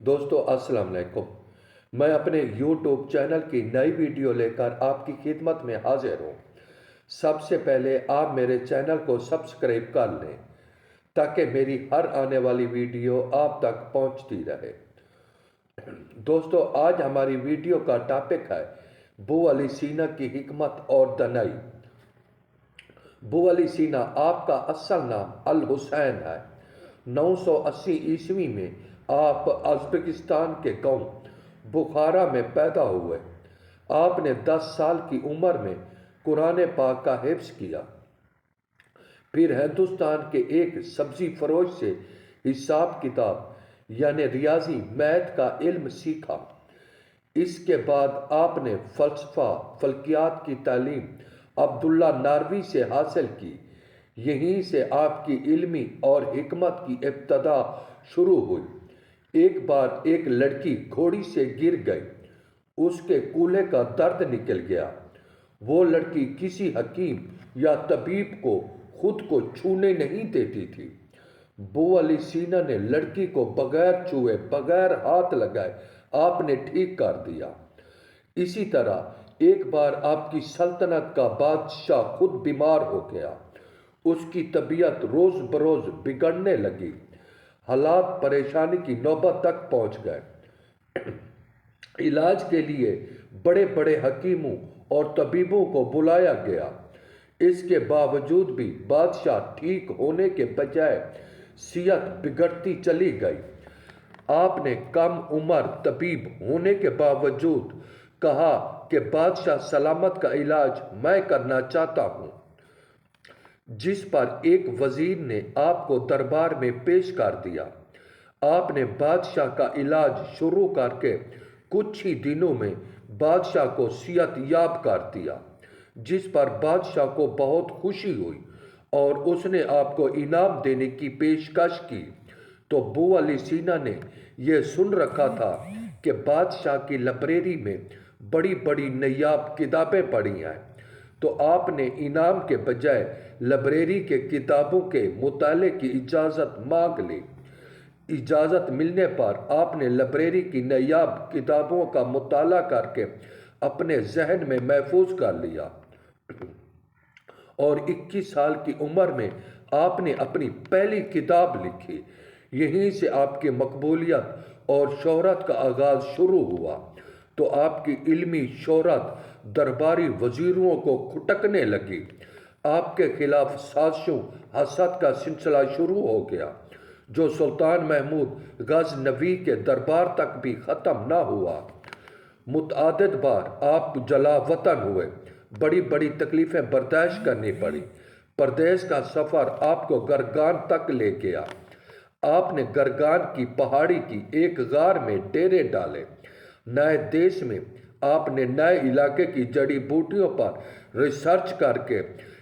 دوستو السلام علیکم۔ میں اپنے یوٹیوب چینل کی نئی ویڈیو لے کر آپ کی خدمت میں حاضر ہوں۔ سب سے پہلے آپ میرے چینل کو سبسکرائب کر لیں تاکہ میری ہر آنے والی ویڈیو آپ تک پہنچتی رہے۔ دوستو آج ہماری ویڈیو کا ٹاپک ہے ابو علی سینا کی حکمت اور دانائی۔ ابو علی سینا آپ کا اصل نام الحسین ہے۔ 980 عیسوی میں آپ ازبکستان کے گاؤں بخارا میں پیدا ہوئے۔ آپ نے 10 سال کی عمر میں قرآن پاک کا حفظ کیا، پھر ہندوستان کے ایک سبزی فروش سے حساب کتاب یعنی ریاضی میتھ کا علم سیکھا۔ اس کے بعد آپ نے فلسفہ فلکیات کی تعلیم عبداللہ ناروی سے حاصل کی۔ یہیں سے آپ کی علمی اور حکمت کی ابتدا شروع ہوئی۔ ایک بار ایک لڑکی گھوڑی سے گر گئی، اس کے کولے کا درد نکل گیا۔ وہ لڑکی کسی حکیم یا طبیب کو خود کو چھونے نہیں دیتی تھی۔ ابو علی سینا نے لڑکی کو بغیر چھوئے بغیر ہاتھ لگائے آپ نے ٹھیک کر دیا۔ اسی طرح ایک بار آپ کی سلطنت کا بادشاہ خود بیمار ہو گیا۔ اس کی طبیعت روز بروز بگڑنے لگی، حالات پریشانی کی نوبت تک پہنچ گئے۔ علاج کے لیے بڑے بڑے حکیموں اور طبیبوں کو بلایا گیا۔ اس کے باوجود بھی بادشاہ ٹھیک ہونے کے بجائے صحت بگڑتی چلی گئی۔ آپ نے کم عمر طبیب ہونے کے باوجود کہا کہ بادشاہ سلامت کا علاج میں کرنا چاہتا ہوں، جس پر ایک وزیر نے آپ کو دربار میں پیش کر دیا۔ آپ نے بادشاہ کا علاج شروع کر کے کچھ ہی دنوں میں بادشاہ کو صحت یاب کر دیا، جس پر بادشاہ کو بہت خوشی ہوئی اور اس نے آپ کو انعام دینے کی پیشکش کی۔ تو ابو علی سینا نے یہ سن رکھا تھا کہ بادشاہ کی لائبریری میں بڑی بڑی نایاب کتابیں پڑھی ہیں، تو آپ نے انعام کے بجائے لائبریری کے کتابوں کے مطالعے کی اجازت مانگ لی۔ اجازت ملنے پر آپ نے لائبریری کی نایاب کتابوں کا مطالعہ کر کے اپنے ذہن میں محفوظ کر لیا، اور 21 سال کی عمر میں آپ نے اپنی پہلی کتاب لکھی۔ یہیں سے آپ کی مقبولیت اور شہرت کا آغاز شروع ہوا۔ تو آپ کی علمی شہرت درباری وزیروں کو کھٹکنے لگی۔ آپ کے خلاف سازشوں حسد کا سلسلہ شروع ہو گیا، جو سلطان محمود غزنوی کے دربار تک بھی ختم نہ ہوا۔ متعدد بار آپ جلا وطن ہوئے، بڑی بڑی تکلیفیں برداشت کرنی پڑی۔ پردیس کا سفر آپ کو گرگان تک لے گیا۔ آپ نے گرگان کی پہاڑی کی ایک غار میں ڈیرے ڈالے۔ نئے دیش میں آپ نے نئے علاقے کی جڑی بوٹیوں پر ریسرچ کر کے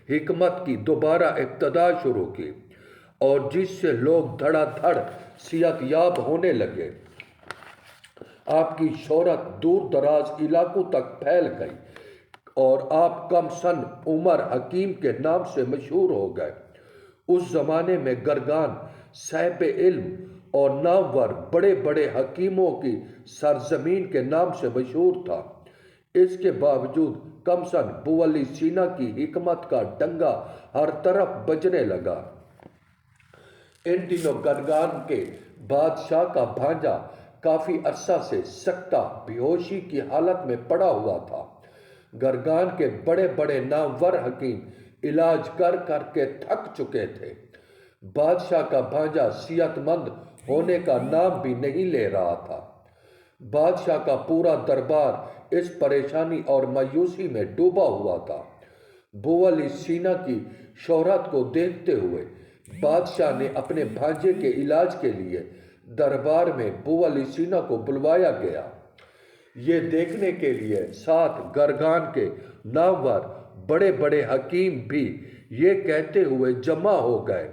حکمت کی دوبارہ ابتدا شروع کی، اور جس سے لوگ دھڑا دھڑ صحت یاب ہونے لگے۔ آپ کی شہرت دور دراز علاقوں تک پھیل گئی اور آپ کم سن عمر حکیم کے نام سے مشہور ہو گئے۔ اس زمانے میں گرگان صاحب علم اور نامور بڑے بڑے حکیموں کی سرزمین کے نام سے مشہور تھا۔ اس کے باوجود کم سن ابو علی سینا کی حکمت کا ڈنگا ہر طرف بجنے لگا۔ ان دنوں گرگان کے بادشاہ کا بھانجا کافی عرصہ سے سکتہ بے ہوشی کی حالت میں پڑا ہوا تھا۔ گرگان کے بڑے بڑے نامور حکیم علاج کر کر کے تھک چکے تھے۔ بادشاہ کا بھانجا صحت مند ہونے کا نام بھی نہیں لے رہا تھا۔ بادشاہ کا پورا دربار اس پریشانی اور مایوسی میں ڈوبا ہوا تھا۔ ابو علی سینا کی شہرت کو دیکھتے ہوئے بادشاہ نے اپنے بھانجے کے علاج کے لیے دربار میں ابو علی سینا کو بلوایا گیا۔ یہ دیکھنے کے لیے ساتھ گرگان کے نامور بڑے بڑے حکیم بھی یہ کہتے ہوئے جمع ہو گئے،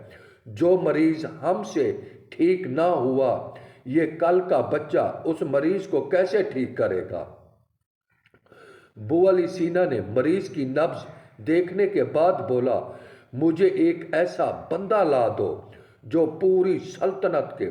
جو مریض ہم سے ٹھیک نہ ہوا، یہ کل کا بچہ اس مریض کو کیسے ٹھیک کرے گا؟ ابو علی سینا نے مریض کی نبض دیکھنے کے بعد بولا، مجھے ایک ایسا بندہ لا دو جو پوری سلطنت کے